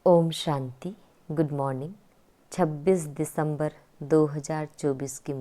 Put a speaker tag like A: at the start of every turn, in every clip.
A: Om Shanti. Good morning. 26 दिसंबर 2024 की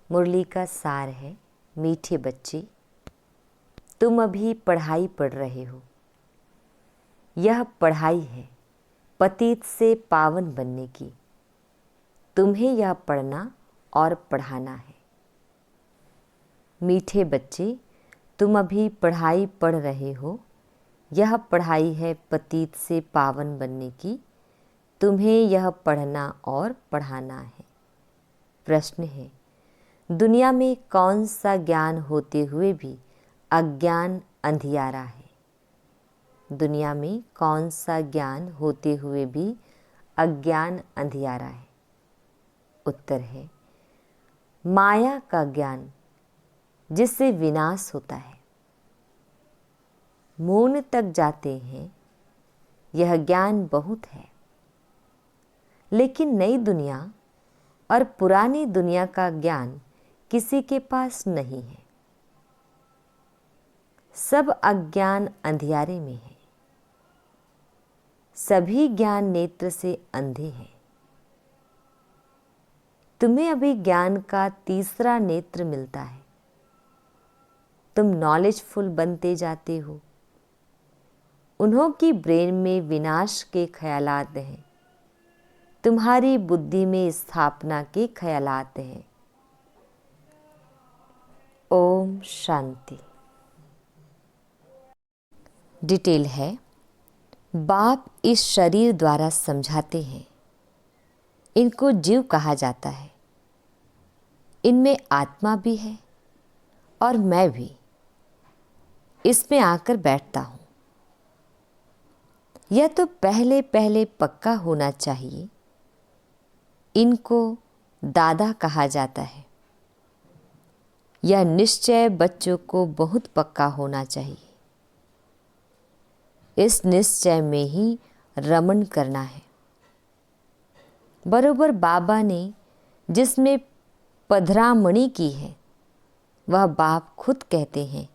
A: मुरली का सार है, मीठे बच्चे, तुम अभी पढ़ाई पढ़ रहे हो। यह पढ़ाई है पतित से पावन बनने की। तुम्हें यह पढ़ना और पढ़ाना है। मीठे बच्चे, तुम अभी पढ़ाई पढ़ रहे हो। यह पढ़ाई है पतित से पावन बनने की। तुम्हें यह पढ़ना और पढ़ाना है। प्रश्न है, दुनिया में कौन सा ज्ञान होते हुए भी अज्ञान अंधियारा है? दुनिया में कौन सा ज्ञान होते हुए भी अज्ञान अंधियारा है? उत्तर है माया का ज्ञान, जिससे विनाश होता है। मौन तक जाते हैं, यह ज्ञान बहुत है। लेकिन नई दुनिया और पुरानी दुनिया का ज्ञान किसी के पास नहीं है। सब अज्ञान अंधियारे में है। सभी ज्ञान नेत्र से अंधे हैं। तुम्हें अभी ज्ञान का तीसरा नेत्र मिलता है। तुम नॉलेजफुल बनते जाते हो। उन्हों की ब्रेन में विनाश के ख्यालात हैं। तुम्हारी बुद्धि में स्थापना के ख्यालात हैं। ओम शांति। डिटेल है, बाप इस शरीर द्वारा समझाते हैं। इनको जीव कहा जाता है। इनमें आत्मा भी है और मैं भी इसमें आकर बैठता हूँ। यह तो पहले पहले पक्का होना चाहिए। इनको दादा कहा जाता है। यह निश्चय बच्चों को बहुत पक्का होना चाहिए। इस निश्चय में ही रमण करना है। बरोबर बाबा ने जिसमें पधरामणि की है, वह बाप खुद कहते हैं,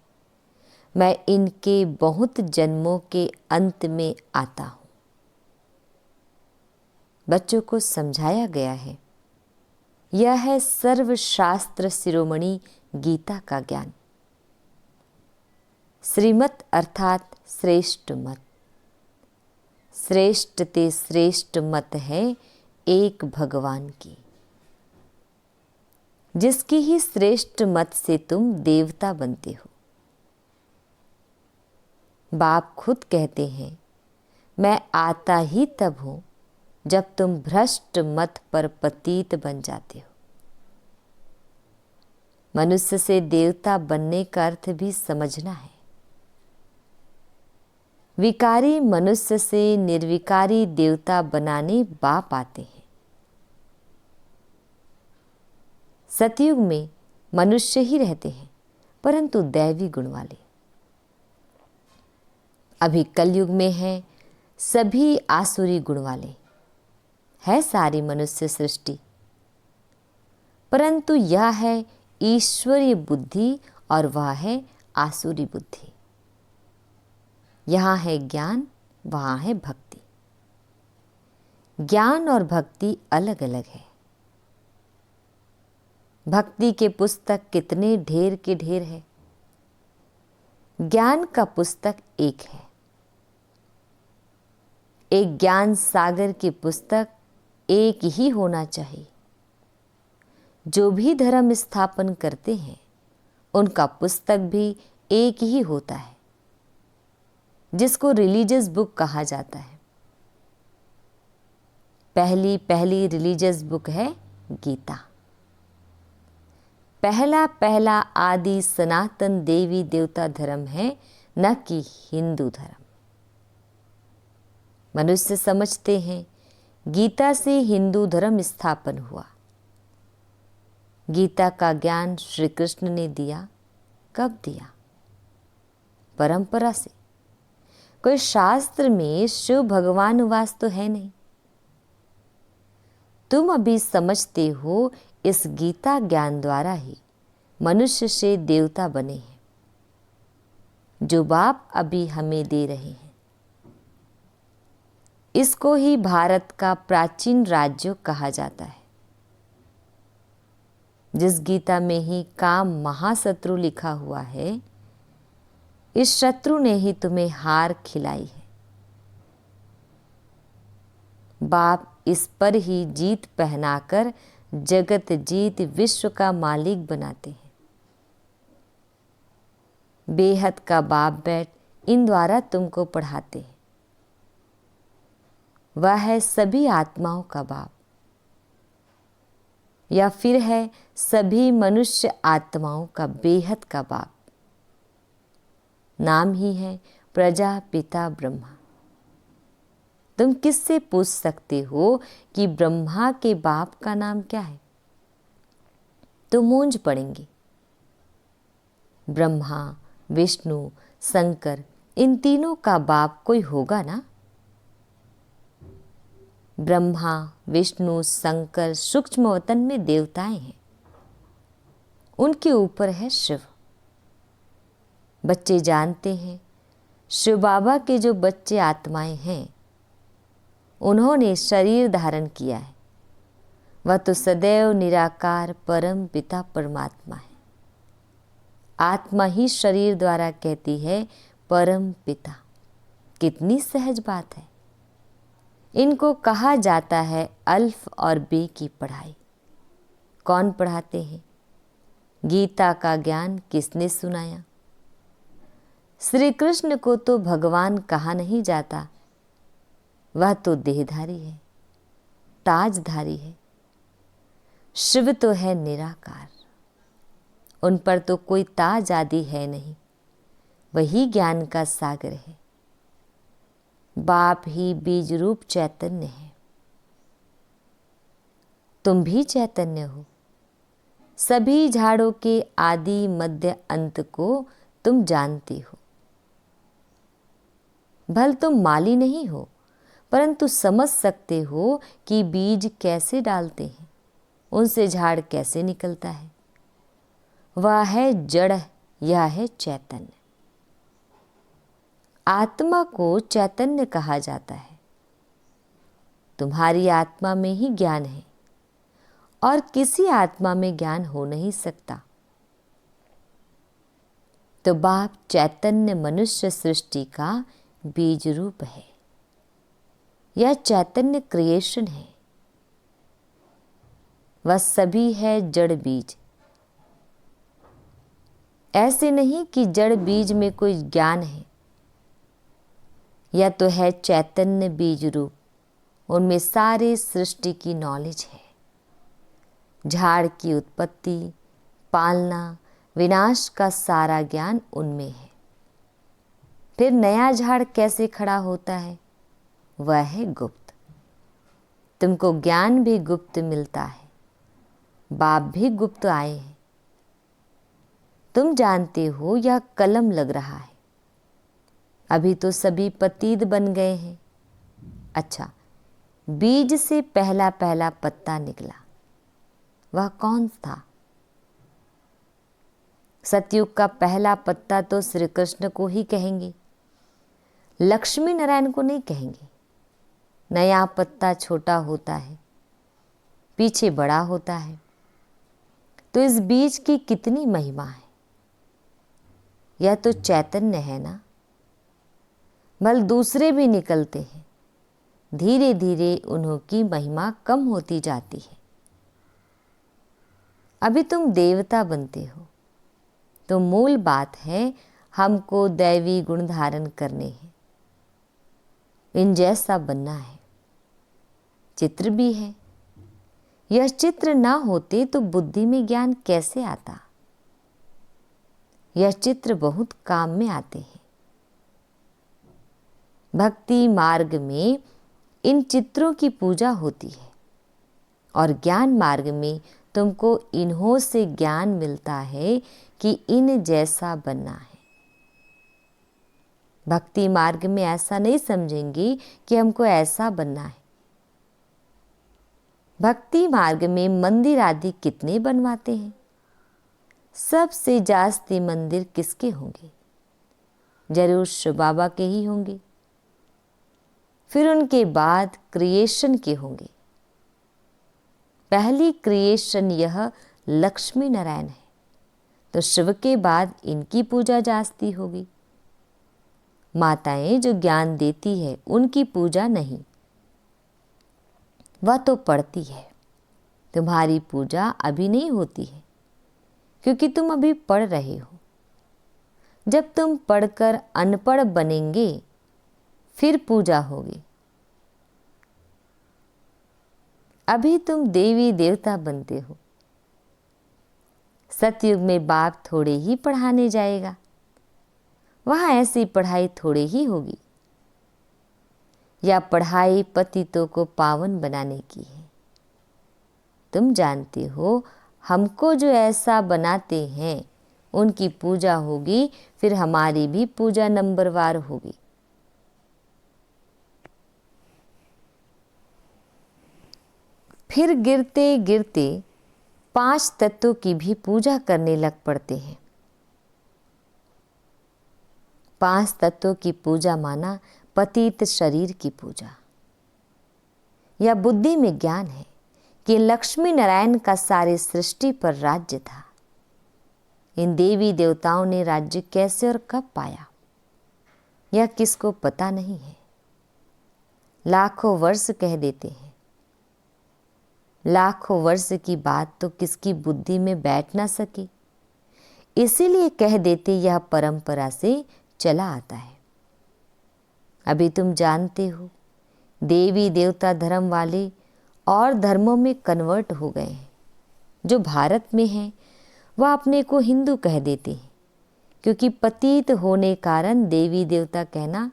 A: मैं इनके बहुत जन्मों के अंत में आता हूँ। बच्चों को समझाया गया है, यह है सर्वशास्त्र शिरोमणि गीता का ज्ञान। श्रीमत अर्थात श्रेष्ठ मत। श्रेष्ठ ते श्रेष्ठ मत है एक भगवान की, जिसकी ही श्रेष्ठ मत से तुम देवता बनते हो। बाप खुद कहते हैं, मैं आता ही तब हूं जब तुम भ्रष्ट मत पर पतित बन जाते हो। मनुष्य से देवता बनने का अर्थ भी समझना है। विकारी मनुष्य से निर्विकारी देवता बनाने बाप आते हैं। सतयुग में मनुष्य ही रहते हैं, परंतु दैवी गुण वाले। अभी कलयुग में है सभी आसुरी गुण वाले। है सारी मनुष्य सृष्टि, परंतु यह है ईश्वरीय बुद्धि और वह है आसुरी बुद्धि। यहाँ है ज्ञान, वहाँ है भक्ति। ज्ञान और भक्ति अलग अलग है। भक्ति के पुस्तक कितने ढेर के ढेर है। ज्ञान का पुस्तक एक है। एक ज्ञान सागर की पुस्तक एक ही होना चाहिए। जो भी धर्म स्थापन करते हैं, उनका पुस्तक भी एक ही होता है, जिसको रिलीजियस बुक कहा जाता है। पहली पहली रिलीजियस बुक है गीता। पहला पहला आदि सनातन देवी देवता धर्म है, न कि हिंदू धर्म। मनुष्य समझते हैं गीता से हिंदू धर्म स्थापन हुआ। गीता का ज्ञान श्री कृष्ण ने दिया। कब दिया? परंपरा से। कोई शास्त्र में शिव भगवान वास तो है नहीं। तुम अभी समझते हो इस गीता ज्ञान द्वारा ही मनुष्य से देवता बने हैं, जो बाप अभी हमें दे रहे हैं। इसको ही भारत का प्राचीन राज्य कहा जाता है। जिस गीता में ही काम महाशत्रु लिखा हुआ है, इस शत्रु ने ही तुम्हें हार खिलाई है। बाप इस पर ही जीत पहनाकर जगत जीत विश्व का मालिक बनाते हैं। बेहद का बाप बैठ इन द्वारा तुमको पढ़ाते हैं। वह है सभी आत्माओं का बाप, या फिर है सभी मनुष्य आत्माओं का बेहद का बाप। नाम ही है प्रजापिता ब्रह्मा। तुम किससे पूछ सकते हो कि ब्रह्मा के बाप का नाम क्या है? तो मूंझ पड़ेंगे। ब्रह्मा, विष्णु, शंकर, इन तीनों का बाप कोई होगा ना? ब्रह्मा, विष्णु, शंकर सूक्ष्म वतन में देवताएं हैं। उनके ऊपर है शिव। बच्चे जानते हैं, शिव बाबा के जो बच्चे आत्माएं हैं, उन्होंने शरीर धारण किया है। वह तो सदैव निराकार परम पिता परमात्मा है। आत्मा ही शरीर द्वारा कहती है परम पिता। कितनी सहज बात है। इनको कहा जाता है अल्फ और बे की पढ़ाई। कौन पढ़ाते हैं? गीता का ज्ञान किसने सुनाया? श्री कृष्ण को तो भगवान कहा नहीं जाता। वह तो देहधारी है, ताजधारी है। शिव तो है निराकार। उन पर तो कोई ताज आदि है नहीं। वही ज्ञान का सागर है। बाप ही बीज रूप चैतन्य है। तुम भी चैतन्य हो। सभी झाड़ों के आदि मध्य अंत को तुम जानते हो। भल तुम माली नहीं हो, परंतु समझ सकते हो कि बीज कैसे डालते हैं, उनसे झाड़ कैसे निकलता है। वह है जड़, यह है चैतन्य। आत्मा को चैतन्य कहा जाता है। तुम्हारी आत्मा में ही ज्ञान है और किसी आत्मा में ज्ञान हो नहीं सकता। तो बाप चैतन्य मनुष्य सृष्टि का बीज रूप है। यह चैतन्य क्रिएशन है। वह सभी है जड़ बीज। ऐसे नहीं कि जड़ बीज में कोई ज्ञान है। यह तो है चैतन्य बीज रूप। उनमें सारे सृष्टि की नॉलेज है। झाड़ की उत्पत्ति, पालना, विनाश का सारा ज्ञान उनमें है। फिर नया झाड़ कैसे खड़ा होता है, वह है गुप्त। तुमको ज्ञान भी गुप्त मिलता है। बाप भी गुप्त आए हैं। तुम जानते हो यह कलम लग रहा है। अभी तो सभी पतीत बन गए हैं। अच्छा, बीज से पहला पहला पत्ता निकला, वह कौन था? सतयुग का पहला पत्ता तो श्री कृष्ण को ही कहेंगे, लक्ष्मी नारायण को नहीं कहेंगे। नया पत्ता छोटा होता है, पीछे बड़ा होता है। तो इस बीज की कितनी महिमा है। यह तो चैतन्य है ना। भल दूसरे भी निकलते हैं, धीरे धीरे उन्हों की महिमा कम होती जाती है। अभी तुम देवता बनते हो, तो मूल बात है हमको दैवी गुण धारण करने हैं। इन जैसा बनना है। चित्र भी है। यह चित्र ना होते तो बुद्धि में ज्ञान कैसे आता? यह चित्र बहुत काम में आते हैं। भक्ति मार्ग में इन चित्रों की पूजा होती है और ज्ञान मार्ग में तुमको इन्हों से ज्ञान मिलता है कि इन जैसा बनना है। भक्ति मार्ग में ऐसा नहीं समझेंगे कि हमको ऐसा बनना है। भक्ति मार्ग में मंदिर आदि कितने बनवाते हैं। सबसे जास्ती मंदिर किसके होंगे? जरूर शिव बाबा के ही होंगे। फिर उनके बाद क्रिएशन के होंगे। पहली क्रिएशन यह लक्ष्मी नारायण है, तो शिव के बाद इनकी पूजा जास्ती होगी। माताएं जो ज्ञान देती है उनकी पूजा नहीं, वह तो पढ़ती है। तुम्हारी पूजा अभी नहीं होती है क्योंकि तुम अभी पढ़ रहे हो। जब तुम पढ़कर अनपढ़ बनेंगे फिर पूजा होगी। अभी तुम देवी देवता बनते हो। सतयुग में बाप थोड़े ही पढ़ाने जाएगा, वहां ऐसी पढ़ाई थोड़े ही होगी। या पढ़ाई पतितों को पावन बनाने की है। तुम जानते हो हमको जो ऐसा बनाते हैं उनकी पूजा होगी, फिर हमारी भी पूजा नंबरवार होगी। फिर गिरते गिरते 5 तत्वों की भी पूजा करने लग पड़ते हैं। 5 तत्वों की पूजा माना पतित शरीर की पूजा। यह बुद्धि में ज्ञान है कि लक्ष्मी नारायण का सारे सृष्टि पर राज्य था। इन देवी देवताओं ने राज्य कैसे और कब पाया, यह किसको पता नहीं है। लाखों वर्ष कह देते हैं। लाखों वर्ष की बात तो किसकी बुद्धि में बैठ ना सकी, इसीलिए कह देते यह परंपरा से चला आता है। अभी तुम जानते हो देवी देवता धर्म वाले और धर्मों में कन्वर्ट हो गए हैं। जो भारत में हैं वह अपने को हिंदू कह देते हैं क्योंकि पतित होने कारण देवी देवता कहना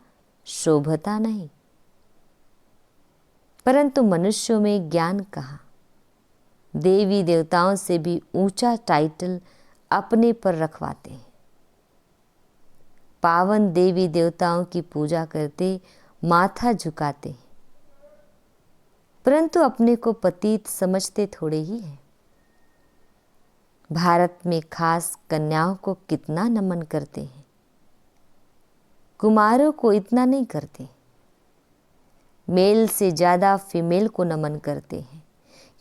A: शोभता नहीं। परंतु मनुष्यों में ज्ञान कहाँ। देवी देवताओं से भी ऊंचा टाइटल अपने पर रखवाते हैं। पावन देवी देवताओं की पूजा करते माथा झुकाते हैं, परंतु अपने को पतित समझते थोड़े ही हैं। भारत में खास कन्याओं को कितना नमन करते हैं, कुमारों को इतना नहीं करते। मेल से ज़्यादा फीमेल को नमन करते हैं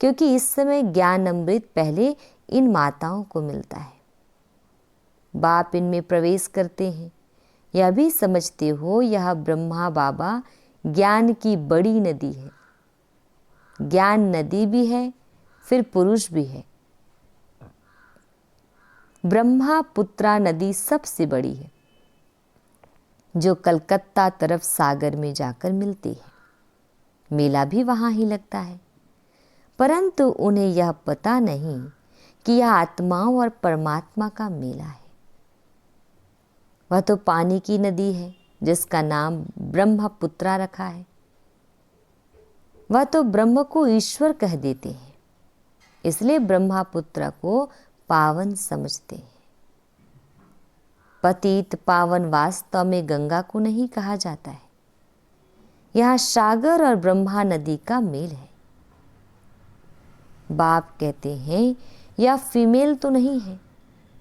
A: क्योंकि इस समय ज्ञान अमृत पहले इन माताओं को मिलता है। बाप इनमें प्रवेश करते हैं। यह भी समझते हो यह ब्रह्मा बाबा ज्ञान की बड़ी नदी है। ज्ञान नदी भी है, फिर पुरुष भी है। ब्रह्मा पुत्रा नदी सबसे बड़ी है जो कलकत्ता तरफ सागर में जाकर मिलती है। मेला भी वहाँ ही लगता है, परंतु उन्हें यह पता नहीं कि यह आत्माओं और परमात्मा का मेला है। वह तो पानी की नदी है जिसका नाम ब्रह्मपुत्रा रखा है। वह तो ब्रह्म को ईश्वर कह देते हैं, इसलिए ब्रह्मपुत्र को पावन समझते हैं। पतित पावन वास्तव में गंगा को नहीं कहा जाता है। यहाँ सागर और ब्रह्मा नदी का मेल है। बाप कहते हैं यह फीमेल तो नहीं है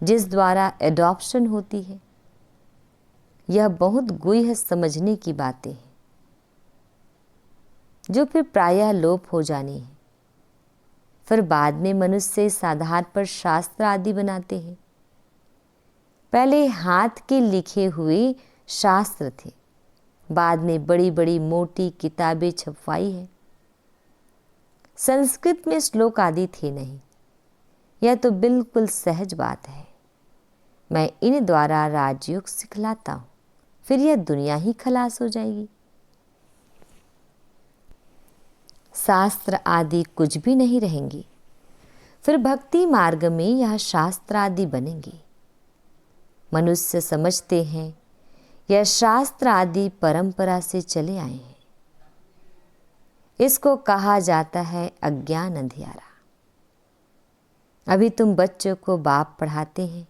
A: जिस द्वारा एडॉप्शन होती है। यह बहुत गुह्य समझने की बातें हैं जो फिर प्रायः लोप हो जानी है। फिर बाद में मनुष्य इस आधार पर शास्त्र आदि बनाते हैं। पहले हाथ के लिखे हुए शास्त्र थे, बाद में बड़ी बड़ी मोटी किताबें छपवाई है। संस्कृत में श्लोक आदि थे नहीं। यह तो बिल्कुल सहज बात है। मैं इन द्वारा राजयोग सिखलाता हूँ, फिर यह दुनिया ही खलास हो जाएगी। शास्त्र आदि कुछ भी नहीं रहेंगी। फिर भक्ति मार्ग में यह शास्त्र आदि बनेंगे। मनुष्य समझते हैं यह शास्त्र आदि परंपरा से चले आए हैं। इसको कहा जाता है अज्ञान अंधियारा। अभी तुम बच्चों को बाप पढ़ाते हैं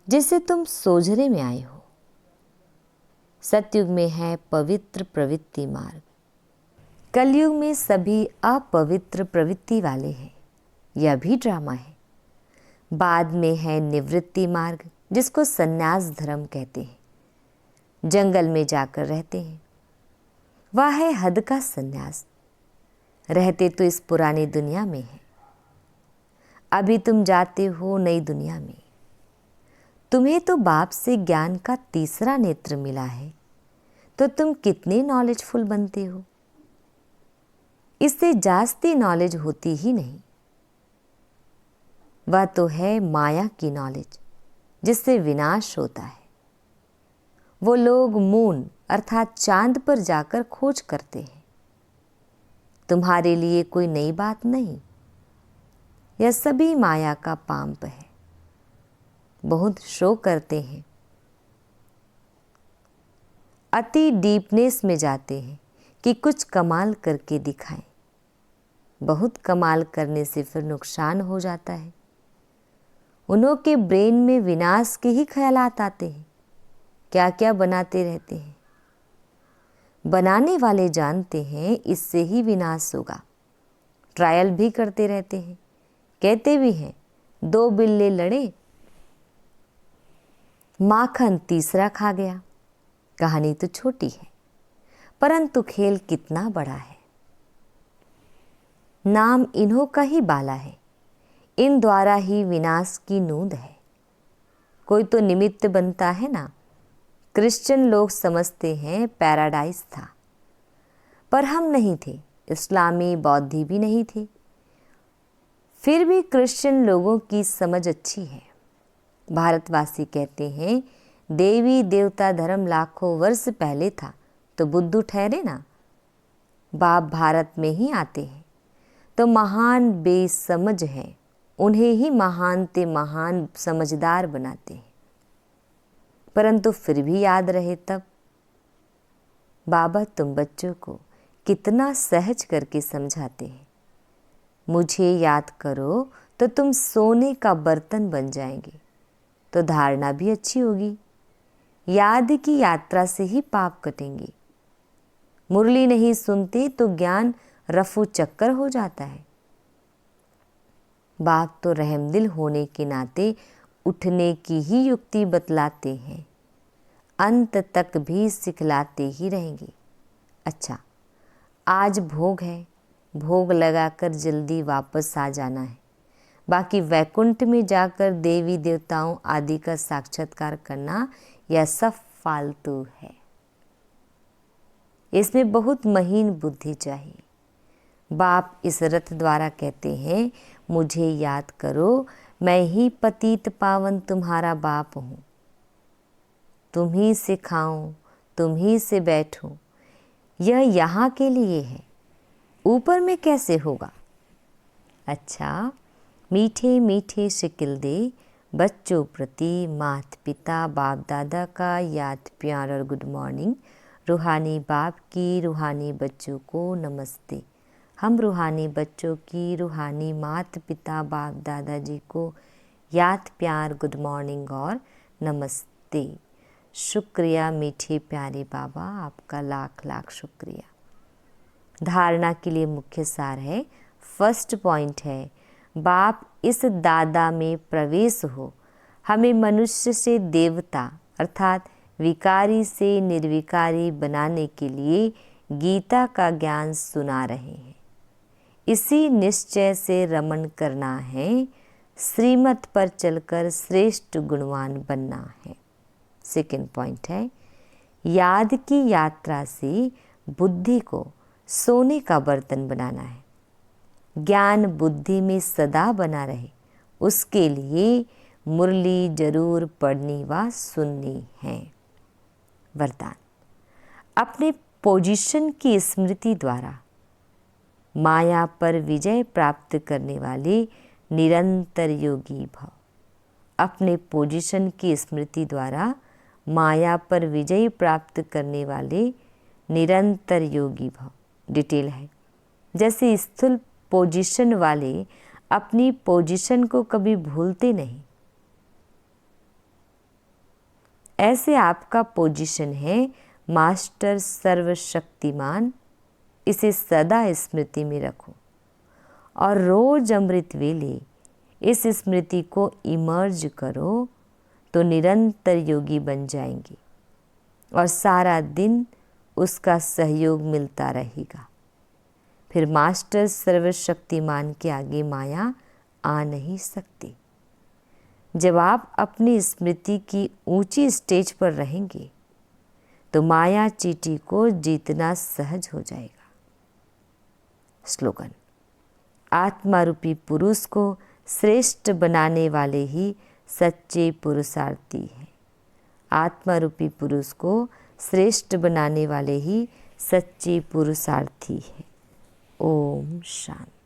A: जिससे तुम सोझरे में आए हो। सतयुग में है पवित्र प्रवृत्ति मार्ग, कलयुग में सभी अपवित्र प्रवृत्ति वाले हैं। यह भी ड्रामा है। बाद में है निवृत्ति मार्ग जिसको संन्यास धर्म कहते हैं। जंगल में जाकर रहते हैं वह है हद का संन्यास। रहते तो इस पुरानी दुनिया में है, अभी तुम जाते हो नई दुनिया में। तुम्हें तो बाप से ज्ञान का तीसरा नेत्र मिला है, तो तुम कितने नॉलेजफुल बनते हो। इससे जास्ती नॉलेज होती ही नहीं। वह तो है माया की नॉलेज, जिससे विनाश होता है। वो लोग मून अर्थात चांद पर जाकर खोज करते हैं। तुम्हारे लिए कोई नई बात नहीं। यह सभी माया का पांप है। बहुत शो करते हैं, अति डीपनेस में जाते हैं कि कुछ कमाल करके दिखाएं। बहुत कमाल करने से फिर नुकसान हो जाता है। उन्हों के ब्रेन में विनाश के ही ख्यालात आते हैं। क्या क्या बनाते रहते हैं। बनाने वाले जानते हैं इससे ही विनाश होगा। ट्रायल भी करते रहते हैं। कहते भी हैं 2 बिल्ले लड़े, माखन तीसरा खा गया। कहानी तो छोटी है, परंतु खेल कितना बड़ा है। नाम इन्हों का ही बाला है। इन द्वारा ही विनाश की नूंद है। कोई तो निमित्त बनता है ना। क्रिश्चियन लोग समझते हैं पैराडाइज था, पर हम नहीं थे। इस्लामी बौद्धी भी नहीं थे। फिर भी क्रिश्चियन लोगों की समझ अच्छी है। भारतवासी कहते हैं देवी देवता धर्म लाखों वर्ष पहले था, तो बुद्धू ठहरे ना। बाप भारत में ही आते हैं तो महान बेसमझ हैं, उन्हें ही महान ते महान समझदार बनाते हैं। परंतु फिर भी याद रहे तब। बाबा तुम बच्चों को कितना सहज करके समझाते हैं। मुझे याद करो तो तुम सोने का बर्तन बन जाएंगे, तो धारणा भी अच्छी होगी। याद की यात्रा से ही पाप कटेंगे। मुरली नहीं सुनते तो ज्ञान रफू चक्कर हो जाता है। बाप तो रहमदिल होने के नाते उठने की ही युक्ति बतलाते हैं। अंत तक भी सिखलाते ही रहेंगे। अच्छा, आज भोग है, भोग लगाकर जल्दी वापस आ जाना है। बाकी वैकुंठ में जाकर देवी देवताओं आदि का साक्षात्कार करना यह सब फालतू है। इसमें बहुत महीन बुद्धि चाहिए। बाप इस रथ द्वारा कहते हैं मुझे याद करो, मैं ही पतित पावन तुम्हारा बाप हूँ। तुम ही से खाऊं, तुम ही से बैठूं। यह यहाँ के लिए है, ऊपर में कैसे होगा। अच्छा, मीठे मीठे शिकिल दे बच्चों प्रति माता पिता बाप दादा का याद प्यार और गुड मॉर्निंग। रूहानी बाप की रूहानी बच्चों को नमस्ते। हम रूहानी बच्चों की रूहानी माता पिता बाप दादाजी को याद प्यार गुड मॉर्निंग और नमस्ते। शुक्रिया मीठे प्यारे बाबा, आपका लाख लाख शुक्रिया। धारणा के लिए मुख्य सार है। फर्स्ट पॉइंट है बाप इस दादा में प्रवेश हो। हमें मनुष्य से देवता अर्थात विकारी से निर्विकारी बनाने के लिए गीता का ज्ञान सुना रहे हैं। इसी निश्चय से रमण करना है। श्रीमत पर चलकर श्रेष्ठ गुणवान बनना है। सेकंड पॉइंट है याद की यात्रा से बुद्धि को सोने का बर्तन बनाना है। ज्ञान बुद्धि में सदा बना रहे, उसके लिए मुरली जरूर पढ़नी व सुननी है। वरदान, अपने पोजीशन की स्मृति द्वारा माया पर विजय प्राप्त करने वाले निरंतर योगी भव। अपने पोजीशन की स्मृति द्वारा माया पर विजय प्राप्त करने वाले निरंतर योगी भव। डिटेल है, जैसे स्थूल पोजीशन वाले अपनी पोजीशन को कभी भूलते नहीं, ऐसे आपका पोजीशन है मास्टर सर्वशक्तिमान। इसे सदा स्मृति में रखो और रोज अमृत वेले इस स्मृति को इमर्ज करो, तो निरंतर योगी बन जाएंगे और सारा दिन उसका सहयोग मिलता रहेगा। फिर मास्टर सर्वशक्तिमान के आगे माया आ नहीं सकती। जब आप अपनी स्मृति की ऊंची स्टेज पर रहेंगे तो माया चींटी को जीतना सहज हो जाएगा। स्लोगन: आत्मा रूपी पुरुष को श्रेष्ठ बनाने वाले ही सच्चे पुरुषार्थी हैं। आत्मा रूपी पुरुष को श्रेष्ठ बनाने वाले ही सच्चे पुरुषार्थी हैं। ओम शांति।